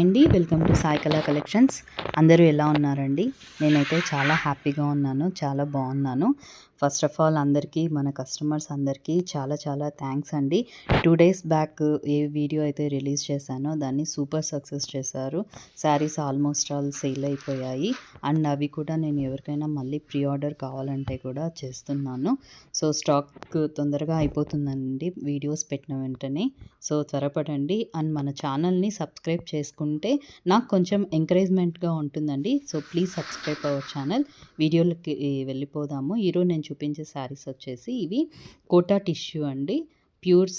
Hi అండి. Welcome to Sai కళా collections. అందరూ ఎలా ఉన్నారండి? నేనైతే చాలా హ్యాపీగా ఉన్నాను. చాలా బాగున్నాను. ఫస్ట్ ఆఫ్ ఆల్ అందరికీ, మన కస్టమర్స్ అందరికీ చాలా చాలా థ్యాంక్స్ అండి. 2 డేస్ బ్యాక్ ఏ వీడియో అయితే రిలీజ్ చేశానో దాన్ని సూపర్ సక్సెస్ చేశారు. శారీస్ ఆల్మోస్ట్ ఆల్ సేల్ అయిపోయాయి. అండ్ అవి కూడా నేను ఎవరికైనా మళ్ళీ ప్రీ ఆర్డర్ కావాలంటే కూడా చేస్తున్నాను. సో స్టాక్ తొందరగా అయిపోతుందండి వీడియోస్ పెట్టిన వెంటనే. సో త్వరపడండి. అండ్ మన ఛానల్ని సబ్స్క్రైబ్ చేసుకుంటే నాకు కొంచెం ఎంకరేజ్మెంట్గా ఉంటుందండి. So please subscribe our channel. వీడియోలకి వెళ్ళిపోదాము. ఈరోజు నేను చూపించే శారీస్ వచ్చేసి ఇవి కోటా టిష్యూ అండి. ప్యూర్స్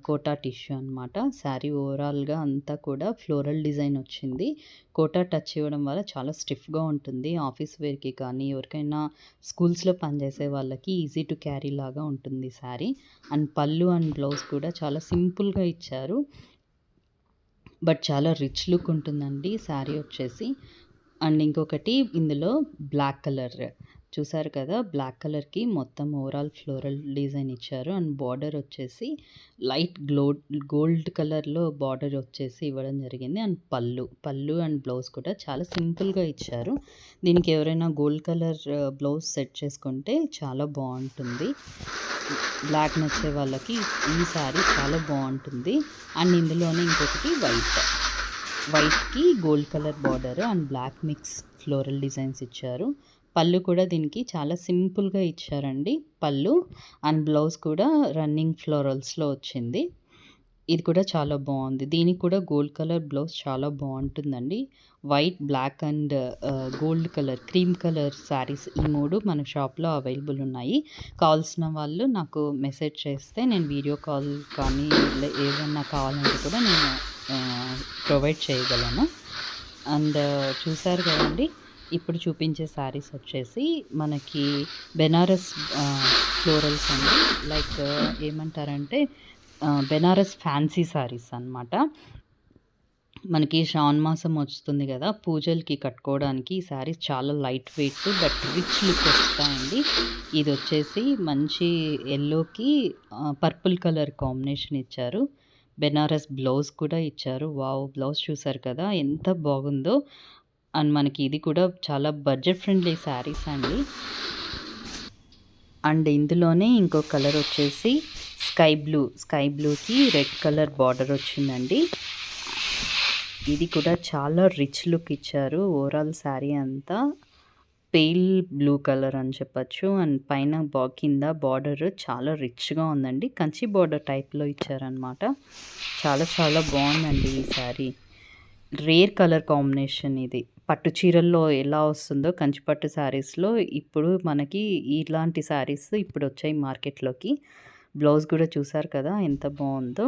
కోటా టిష్యూ అనమాట. శారీ ఓవరాల్గా అంతా కూడా ఫ్లోరల్ డిజైన్ వచ్చింది. కోటా టచ్ ఇవ్వడం వల్ల చాలా స్టిఫ్గా ఉంటుంది. ఆఫీస్ వేర్కి కానీ ఎవరికైనా స్కూల్స్లో పనిచేసే వాళ్ళకి ఈజీ టు క్యారీ లాగా ఉంటుంది శారీ. అండ్ పళ్ళు అండ్ బ్లౌజ్ కూడా చాలా సింపుల్గా ఇచ్చారు. బట్ చాలా రిచ్ లుక్ ఉంటుందండి శారీ వచ్చేసి. అండ్ ఇంకొకటి ఇందులో బ్లాక్ కలర్ చూసారు కదా, బ్లాక్ కలర్కి మొత్తం ఓవరాల్ ఫ్లోరల్ డిజైన్ ఇచ్చారు. అండ్ బార్డర్ వచ్చేసి లైట్ గోల్డ్ కలర్లో బార్డర్ వచ్చేసి ఇవ్వడం జరిగింది. అండ్ పళ్ళు అండ్ బ్లౌజ్ కూడా చాలా సింపుల్గా ఇచ్చారు. దీనికి ఎవరైనా గోల్డ్ కలర్ బ్లౌజ్ సెట్ చేసుకుంటే చాలా బాగుంటుంది. బ్లాక్ నచ్చే వాళ్ళకి ఈ శారీ చాలా బాగుంటుంది. అండ్ ఇందులోనే ఇంకొకటి వైట్కి gold colour border and black mix floral designs ఇచ్చారు. పళ్ళు కూడా దీనికి చాలా సింపుల్గా ఇచ్చారండి. పళ్ళు అండ్ బ్లౌజ్ కూడా రన్నింగ్ ఫ్లోరల్స్లో వచ్చింది. ఇది కూడా చాలా బాగుంది. దీనికి కూడా గోల్డ్ కలర్ బ్లౌజ్ చాలా బాగుంటుందండి. White, black and gold colour, cream colour saris ఈ 3 మన షాప్లో అవైలబుల్ ఉన్నాయి. కావాల్సిన వాళ్ళు నాకు మెసేజ్ చేస్తే నేను వీడియో కాల్ కానీ ఏదన్నా కావాలంటే కూడా నేను ప్రొవైడ్ చేయగలను. అండ్ చూసారు కదండి, ఇప్పుడు చూపించే శారీస్ వచ్చేసి మనకి బెనారస్ ఫ్లోరల్స్ అండి. లైక్ ఏమంటారంటే బెనారస్ ఫ్యాన్సీ శారీస్ అన్నమాట. మనకి శ్రావణ మాసం వస్తుంది కదా, పూజలకి కట్టుకోవడానికి ఈ శారీస్ చాలా light weight but rich look వస్తాయండి. ఇది వచ్చేసి మంచి ఎల్లోకి పర్పుల్ కలర్ కాంబినేషన్ ఇచ్చారు. బెనారస్ బ్లౌజ్ కూడా ఇచ్చారు. వావ్, బ్లౌజ్ చూసారు కదా ఎంత బాగుందో. అండ్ మనకి ఇది కూడా చాలా బడ్జెట్ ఫ్రెండ్లీ శారీస్ అండి. అండ్ ఇందులోనే ఇంకో కలర్ వచ్చేసి స్కై బ్లూకి రెడ్ కలర్ బార్డర్ వచ్చిందండి. ఇది కూడా చాలా రిచ్ లుక్ ఇచ్చారు. ఓవరాల్ శారీ అంతా పేల్ బ్లూ కలర్ అని చెప్పచ్చు. అండ్ పైన కింద బార్డర్ చాలా రిచ్గా ఉందండి. కంచి బార్డర్ టైప్లో ఇచ్చారనమాట. చాలా చాలా బాగుందండి ఈ శారీ. రేర్ కలర్ కాంబినేషన్ ఇది. పట్టు చీరల్లో ఎలా వస్తుందో కంచిపట్టు శారీస్లో ఇప్పుడు మనకి ఇలాంటి శారీస్ ఇప్పుడు వచ్చాయి మార్కెట్లోకి. బ్లౌజ్ కూడా చూసారు కదా ఎంత బాగుందో.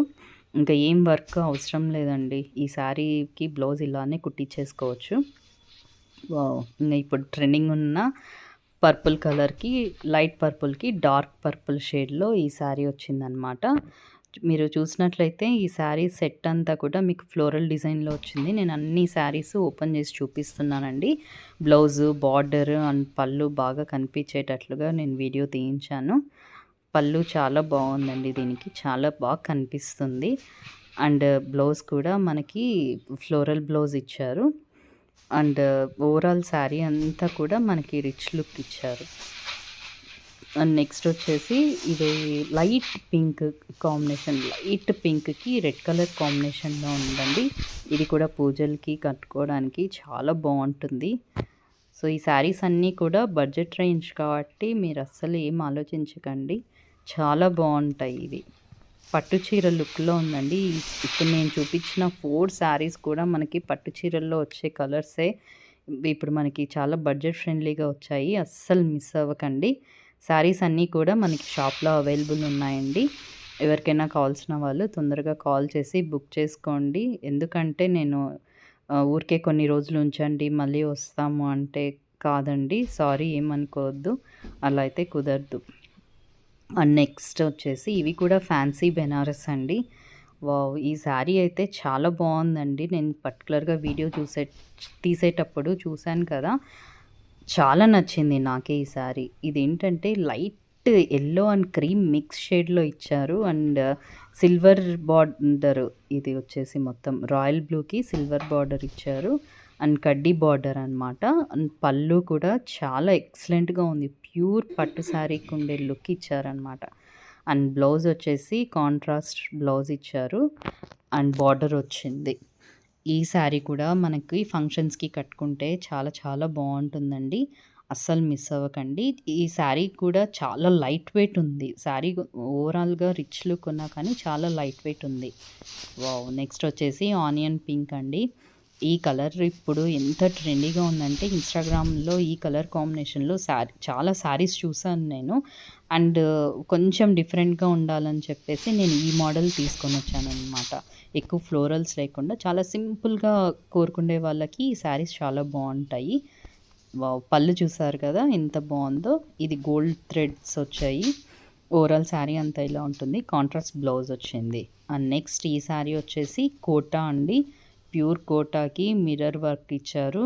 ఇంకా ఏం వర్క్ అవసరం లేదండి. ఈ శారీకి బ్లౌజ్ ఇలానే కుట్టించేసుకోవచ్చు. వావ్, ఇంకా ఇప్పుడు ట్రెండింగ్ ఉన్న పర్పుల్ కలర్కి, లైట్ పర్పుల్కి డార్క్ పర్పుల్ షేడ్లో ఈ శారీ వచ్చిందనమాట. మీరు చూసినట్లయితే ఈ శారీ సెట్ అంతా కూడా మీకు ఫ్లోరల్ డిజైన్లో వచ్చింది. నేను అన్ని శారీస్ ఓపెన్ చేసి చూపిస్తున్నానండి. బ్లౌజు, బార్డర్ అండ్ పళ్ళు బాగా కనిపించేటట్లుగా నేను వీడియో తీయించాను. పళ్ళు చాలా బాగుందండి, దీనికి చాలా బాగా కనిపిస్తుంది. అండ్ బ్లౌజ్ కూడా మనకి ఫ్లోరల్ బ్లౌజ్ ఇచ్చారు. అండ్ ఓవరాల్ శారీ అంతా కూడా మనకి రిచ్ లుక్ ఇచ్చారు. అండ్ నెక్స్ట్ వచ్చేసి ఇది లైట్ పింక్ కాంబినేషన్, లైట్ పింక్కి రెడ్ కలర్ కాంబినేషన్లో ఉందండి. ఇది కూడా పూజలకి కట్టుకోవడానికి చాలా బాగుంటుంది. సో ఈ శారీస్ అన్నీ కూడా బడ్జెట్ రేంజ్ కాబట్టి మీరు అస్సలు ఏం ఆలోచించకండి, చాలా బాగుంటాయి. ఇవి పట్టు చీర లుక్లో ఉందండి. ఇప్పుడు నేను చూపించిన 4 శారీస్ కూడా మనకి పట్టు చీరల్లో వచ్చే కలర్సే. ఇప్పుడు మనకి చాలా బడ్జెట్ ఫ్రెండ్లీగా వచ్చాయి. అస్సలు మిస్ అవ్వకండి. శారీస్ అన్నీ కూడా మనకి షాప్లో అవైలబుల్ ఉన్నాయండి. ఎవరికైనా కావాల్సిన వాళ్ళు తొందరగా కాల్ చేసి బుక్ చేసుకోండి. ఎందుకంటే నేను ఊరికే కొన్ని రోజులు ఉంచండి మళ్ళీ వస్తాము అంటే కాదండి, సారీ ఏమనుకోవద్దు, అలా అయితే కుదరదు. అండ్ నెక్స్ట్ వచ్చేసి ఇవి కూడా ఫ్యాన్సీ బెనారస్ అండి. వావ్, ఈ శారీ అయితే చాలా బాగుందండి. నేను పర్టికులర్గా వీడియో తీసేటప్పుడు చూశాను కదా, చాలా నచ్చింది నాకే ఈ శారీ. ఇదేంటంటే light yellow and cream mix షేడ్‌లో ఇచ్చారు. అండ్ సిల్వర్ బార్డర్ ఇది వచ్చేసి మొత్తం రాయల్ బ్లూకి సిల్వర్ బార్డర్ ఇచ్చారు. అండ్ కడ్డీ బార్డర్ అనమాట. అండ్ పళ్ళు కూడా చాలా ఎక్సలెంట్‌గా ఉంది. ప్యూర్ పట్టు శారీకి ఉండే లుక్ ఇచ్చారనమాట. అండ్ బ్లౌజ్ వచ్చేసి కాంట్రాస్ట్ బ్లౌజ్ ఇచ్చారు. అండ్ బార్డర్ వచ్చింది. ఈ శారీ కూడా మనకి ఫంక్షన్స్‌కి కట్టుకుంటే చాలా చాలా బావుంటుందండి. అస్సలు మిస్ అవ్వకండి. ఈ శారీ కూడా చాలా లైట్ వెయిట్ ఉంది. శారీ ఓవరాల్‌గా రిచ్ లుక్ ఉన్నా కానీ చాలా లైట్ వెయిట్ ఉంది. వావ్! నెక్స్ట్ వచ్చేసి ఆనియన్ పింక్ అండి. ఈ కలర్ ఇప్పుడు ఎంత ట్రెండీగా ఉందంటే ఇన్‌స్టాగ్రామ్‌లో ఈ కలర్ కాంబినేషన్‌లో చాలా శారీస్ చూసాను నేను. అండ్ కొంచెం డిఫరెంట్‌గా ఉండాలని చెప్పేసి నేను ఈ మోడల్ తీసుకొనొచ్చాననమాట. ఎక్కువ ఫ్లోరల్స్ లేకుండా చాలా సింపుల్‌గా కోరుకునే వాళ్ళకి ఈ శారీస్ చాలా బావుంటాయి. వావ్! పళ్ళు చూసారు కదా ఎంత బావుందో. ఇది గోల్డ్ థ్రెడ్స్ వచ్చాయి. ఓవరాల్ శారీ అంతా ఇలా ఉంటుంది. కాంట్రాస్ట్ బ్లౌజ్ వచ్చింది. అండ్ నెక్స్ట్ ఈ శారీ వచ్చేసి కోటా అండి. ప్యూర్ కోటాకి మిర్రర్ వర్క్ ఇచ్చారు.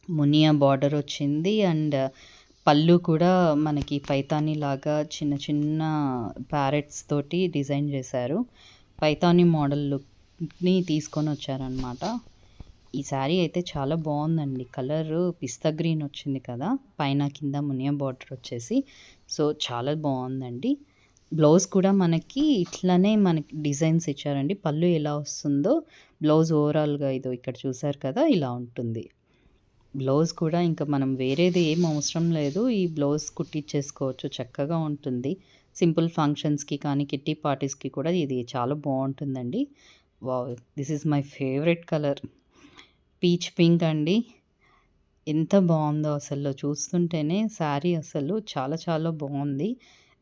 మునియా బార్డర్ వచ్చింది. అండ్ పళ్ళు కూడా మనకి పైతానీ లాగా చిన్న చిన్న ప్యారెట్స్ తోటి డిజైన్ చేశారు. పైతానీ మోడల్ లుక్‌ని తీసుకొని వచ్చారనమాట. ఈ శారీ అయితే చాలా బావుందండి. కలరు పిస్తా గ్రీన్ వచ్చింది కదా! పైన కింద మునియా బార్డర్ వచ్చేసి. సో, చాలా బావుందండి. బ్లౌజ్ కూడా మనకి ఇట్లనే మనకి డిజైన్స్ ఇచ్చారండి. పళ్ళు ఎలా వస్తుందో బ్లౌజ్ ఓవరాల్‌గా ఇదో ఇక్కడ చూసారు కదా! ఇలా ఉంటుంది. బ్లౌజ్ కూడా ఇంకా మనం వేరేది ఏం అవసరం లేదు. ఈ బ్లౌజ్ కుట్టిచ్చేసుకోవచ్చు. చక్కగా ఉంటుంది. సింపుల్ ఫంక్షన్స్‌కి కానీ, కిట్టి పార్టీస్‌కి కూడా ఇది చాలా బావుంటుందండి. Wow! This is my favourite colour. Peach pink అండి. ఎంత బావుందో అసలు చూస్తుంటేనే శారీ అసలు చాలా చాలా బావుంది.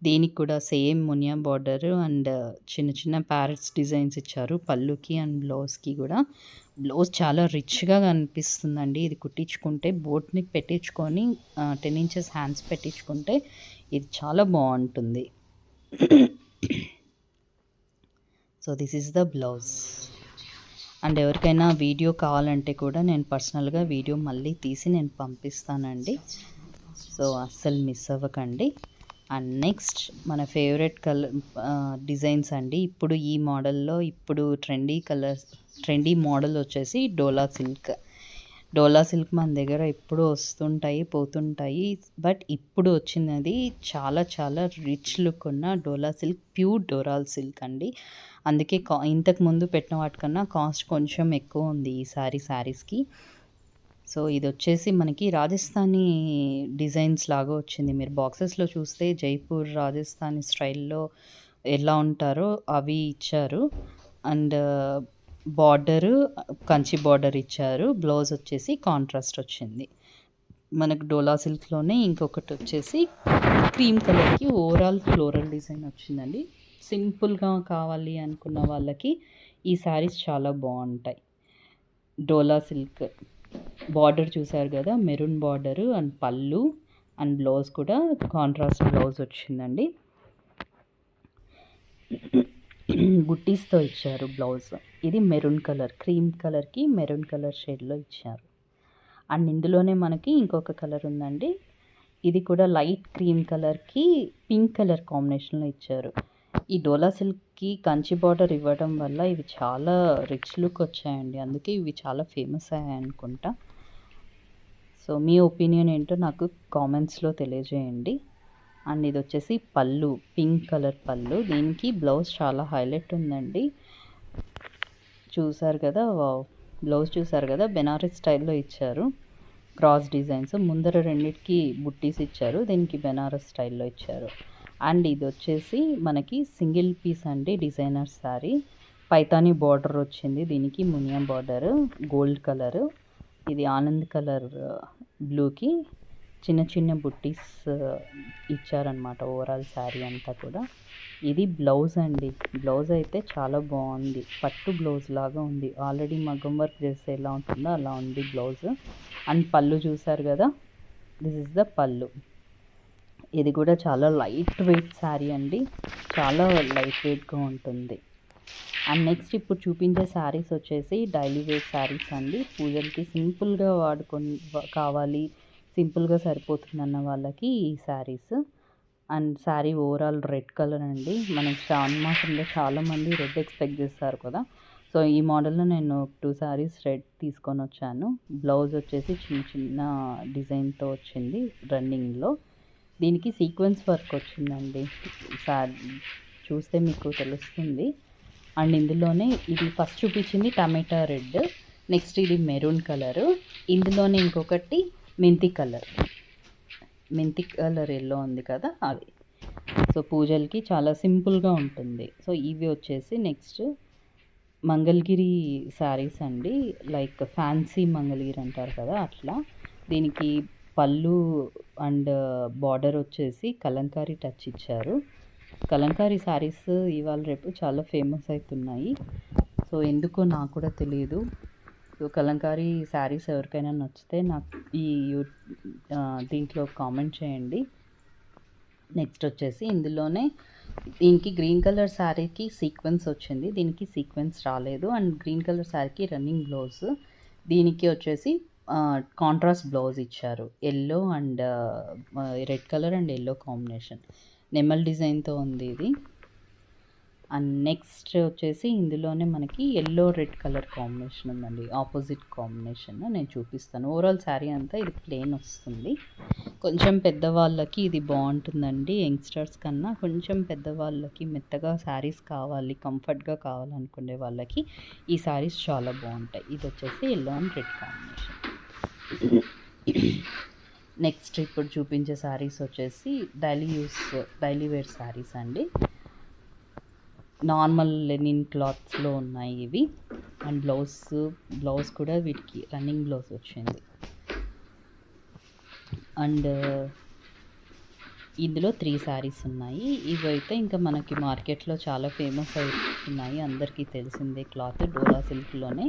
దీనికి కూడా సేమ్ మునియా బార్డర్ అండ్ చిన్న చిన్న ప్యారెట్స్ డిజైన్స్ ఇచ్చారు పళ్ళుకి అండ్ బ్లౌజ్‌కి గూడా. బ్లౌజ్ చాలా రిచ్‌గా కనిపిస్తుందండి. ఇది కుట్టించుకుంటే బోట్‌ని పెట్టించుకొని 10 ఇంచెస్ హ్యాండ్స్ పెట్టించుకుంటే ఇది చాలా బావుంటుంది. So, this is the blouse. And ఎవరికైనా వీడియో కావాలంటే కూడా నేను పర్సనల్‌గా వీడియో మళ్ళీ తీసి నేను పంపిస్తానండి. సో, అస్సలు మిస్ అవ్వకండి. అండ్ నెక్స్ట్ మన ఫేవరెట్ డిజైన్స్ అండి. ఇప్పుడు ఈ మోడల్‌లో ఇప్పుడు ట్రెండీ మోడల్ వచ్చేసి డోలా సిల్క్. డోలా సిల్క్ మన దగ్గర ఎప్పుడూ వస్తుంటాయి, పోతుంటాయి. బట్ ఇప్పుడు వచ్చినది చాలా చాలా రిచ్ లుక్ ఉన్న డోలా సిల్క్, ప్యూర్ డోలాల్ సిల్క్ అండి. అందుకే ఇంతకుముందు పెట్టిన వాటికన్నా కాస్ట్ కొంచెం ఎక్కువ ఉంది ఈ శారీస్‌కి. సో, ఇదొచ్చేసి మనకి రాజస్థానీ డిజైన్స్ లాగా వచ్చింది. మీరు బాక్సెస్‌లో చూస్తే జైపూర్ రాజస్థానీ స్టైల్‌లో ఎలా ఉంటారో అవి ఇచ్చారు. అండ్ బార్డరు కంచి బార్డర్ ఇచ్చారు. బ్లౌజ్ వచ్చేసి కాంట్రాస్ట్ వచ్చింది. మనకు డోలా సిల్క్‌లోనే ఇంకొకటొచ్చేసి క్రీమ్ కలర్‌కి ఓవరాల్ ఫ్లోరల్ డిజైన్ వచ్చిందండి. సింపుల్‌గా కావాలి అనుకున్న వాళ్ళకి ఈ శారీస్ చాలా బావుంటాయి. డోలా సిల్క్ బార్డర్ చూసారు కదా! మెరూన్ బార్డరు అండ్ పళ్ళు అండ్ బ్లౌజ్ కూడా కాంట్రాస్ట్ బ్లౌజ్ వచ్చిందండి. బుట్టీస్‌తో ఇచ్చారు బ్లౌజ్. ఇది మెరూన్ కలర్, క్రీమ్ కలర్‌కి మెరూన్ కలర్ షేడ్‌లో ఇచ్చారు. అండ్ ఇందులోనే మనకి ఇంకొక కలర్ ఉందండి. ఇది కూడా లైట్ క్రీమ్ కలర్‌కి పింక్ కలర్ కాంబినేషన్‌లో ఇచ్చారు. ఈ డోలా సిల్క్‌కి కంచి బార్డర్ ఇవ్వడం వల్ల ఇవి చాలా రిచ్ లుక్ వచ్చాయండి. అందుకే ఇవి చాలా ఫేమస్ అయ్యాయనుకుంటా. సో, మీ ఒపీనియన్ ఏంటో నాకు కామెంట్స్‌లో తెలియజేయండి. అండ్ ఇదొచ్చేసి పళ్ళు, పింక్ కలర్ పళ్ళు. దీనికి బ్లౌజ్ చాలా హైలైట్ ఉందండి. చూసారు కదా! వావ్! బ్లౌజ్ చూసారు కదా! బెనారస్ స్టైల్‌లో ఇచ్చారు. క్రాస్ డిజైన్స్ ముందర రెండిటికి బుట్టీస్ ఇచ్చారు. దీనికి బెనారస్ స్టైల్‌లో ఇచ్చారు. అండ్ ఇదొచ్చేసి మనకి సింగిల్ పీస్ అండి డిజైనర్ శారీ. పైతానీ బార్డర్ వచ్చింది. దీనికి మునియా బార్డర్ గోల్డ్ కలరు. ఇది ఆనంద్ కలర్ బ్లూకి చిన్న చిన్న బుట్టీస్ ఇచ్చారనమాట ఓవరాల్ శారీ అంతా కూడా. ఇది బ్లౌజ్ అండి. బ్లౌజ్ అయితే చాలా బాగుంది. పట్టు బ్లౌజ్ లాగా ఉంది. ఆల్రెడీ మగ్గం వర్క్ చేస్తే ఎలా ఉంటుందో అలా ఉంది బ్లౌజ్. అండ్ పళ్ళు చూసారు కదా! దిస్ ఇస్ ద పళ్ళు. ఇది కూడా చాలా లైట్ వెయిట్ శారీ అండి. చాలా లైట్ వెయిట్‌గా ఉంటుంది. అండ్ నెక్స్ట్ ఇప్పుడు చూపించే శారీస్ వచ్చేసి డైలీ వేర్ శారీస్ అండి. పూజలకి సింపుల్‌గా కావాలి, సింపుల్‌గా సరిపోతుందన్న వాళ్ళకి ఈ saris. And sari overall red colour అండి. మనకి శ్రావణ మాసంలో చాలామంది రెడ్ ఎక్స్పెక్ట్ చేస్తారు కదా. సో ఈ మోడల్‌లో నేను 2 శారీస్ రెడ్ తీసుకొనొచ్చాను. బ్లౌజ్ వచ్చేసి చిన్న చిన్న డిజైన్‌తో వచ్చింది రన్నింగ్‌లో. దీనికి సీక్వెన్స్ వర్క్ వచ్చిందండి. చూస్తే మీకు తెలుస్తుంది. అండ్ ఇందులోనే ఇది ఫస్ట్ చూపించింది టమాటా రెడ్, నెక్స్ట్ ఇది మెరూన్ కలరు, ఇందులోనే ఇంకొకటి మెంతి కలర్ ఎల్లో ఉంది కదా అది. సో పూజలకి చాలా సింపుల్గా ఉంటుంది. సో ఇవి వచ్చేసి నెక్స్ట్ మంగళగిరి శారీస్ అండి. లైక్ ఫ్యాన్సీ మంగళగిరి అంటారు కదా అట్లా. దీనికి పళ్ళు అండ్ బార్డర్ వచ్చేసి కలంకారీ టచ్ ఇచ్చారు. కలంకారీ శారీస్ ఇవాళ రేపు చాలా ఫేమస్ అవుతున్నాయి. సో ఎందుకో నాకు కూడా తెలియదు. సో కలంకారీ శారీస్ ఎవరికైనా నచ్చితే నాకు ఈ దీంట్లో కామెంట్ చేయండి. నెక్స్ట్ వచ్చేసి ఇందులోనే దీనికి గ్రీన్ కలర్ శారీకి సీక్వెన్స్ వచ్చింది, దీనికి సీక్వెన్స్ రాలేదు. అండ్ గ్రీన్ కలర్ శారీకి రన్నింగ్ బ్లౌజ్, దీనికి వచ్చేసి కాంట్రాస్ట్ బ్లౌజ్ ఇచ్చారు. Yellow and red colour and yellow combination నెమల్ డిజైన్తో ఉంది ఇది. అండ్ నెక్స్ట్ వచ్చేసి ఇందులోనే మనకి ఎల్లో రెడ్ కలర్ కాంబినేషన్ ఉందండి, ఆపోజిట్ కాంబినేషన్ నేను చూపిస్తాను. ఓవరాల్ శారీ అంతా ఇది ప్లెయిన్ వస్తుంది. కొంచెం పెద్దవాళ్ళకి ఇది బాగుంటుందండి. యంగ్స్టర్స్ కన్నా కొంచెం పెద్దవాళ్ళకి మెత్తగా శారీస్ కావాలి, కంఫర్ట్గా కావాలనుకునే వాళ్ళకి ఈ శారీస్ చాలా బాగుంటాయి. ఇది వచ్చేసి yellow and red combination. Next ఇప్పుడు చూపించే శారీస్ వచ్చేసి డైలీ వేర్ శారీస్ అండి. నార్మల్ లెనిన్ క్లాత్స్లో ఉన్నాయి ఇవి. అండ్ బ్లౌజ్ కూడా వీటికి రన్నింగ్ బ్లౌజ్ వచ్చింది. అండ్ ఇందులో 3 శారీస్ ఉన్నాయి. ఇవైతే ఇంకా మనకి మార్కెట్లో చాలా ఫేమస్ అవుతున్నాయి, అందరికీ తెలిసిందే. క్లాత్ డోలా సిల్క్లోనే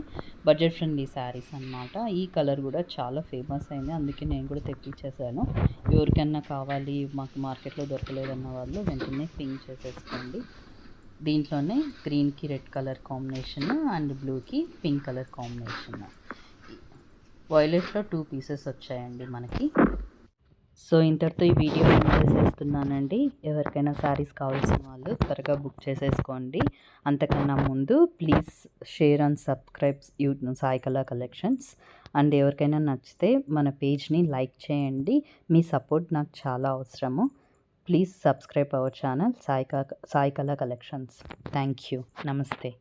బడ్జెట్ ఫ్రెండ్లీ శారీస్ అన్నమాట. ఈ కలర్ కూడా చాలా ఫేమస్ అయింది, అందుకే నేను కూడా తెప్పించేసాను. ఎవరికన్నా కావాలి, మాకు మార్కెట్లో దొరకలేదన్న వాళ్ళు వెంటనే పింక్ చేసేసుకోండి. దీంట్లోనే గ్రీన్కి రెడ్ కలర్ కాంబినేషన్ అండ్ బ్లూకి పింక్ కలర్ కాంబినేషన్. వైలెట్లో 2 పీసెస్ వచ్చాయండి మనకి. సో ఇంతటితో ఈ వీడియో ఎండ్ చేసేస్తున్నానండి. ఎవరికైనా శారీస్ కావాల్సిన వాళ్ళు త్వరగా బుక్ చేసేసుకోండి. అంతకన్నా ముందు please share and subscribe Sai కళా కలెక్షన్స్. అండ్ ఎవరికైనా నచ్చితే మన పేజ్ని లైక్ చేయండి. మీ సపోర్ట్ నాకు చాలా అవసరము. Please subscribe our channel Sai Kala Collections. Thank you. Namaste.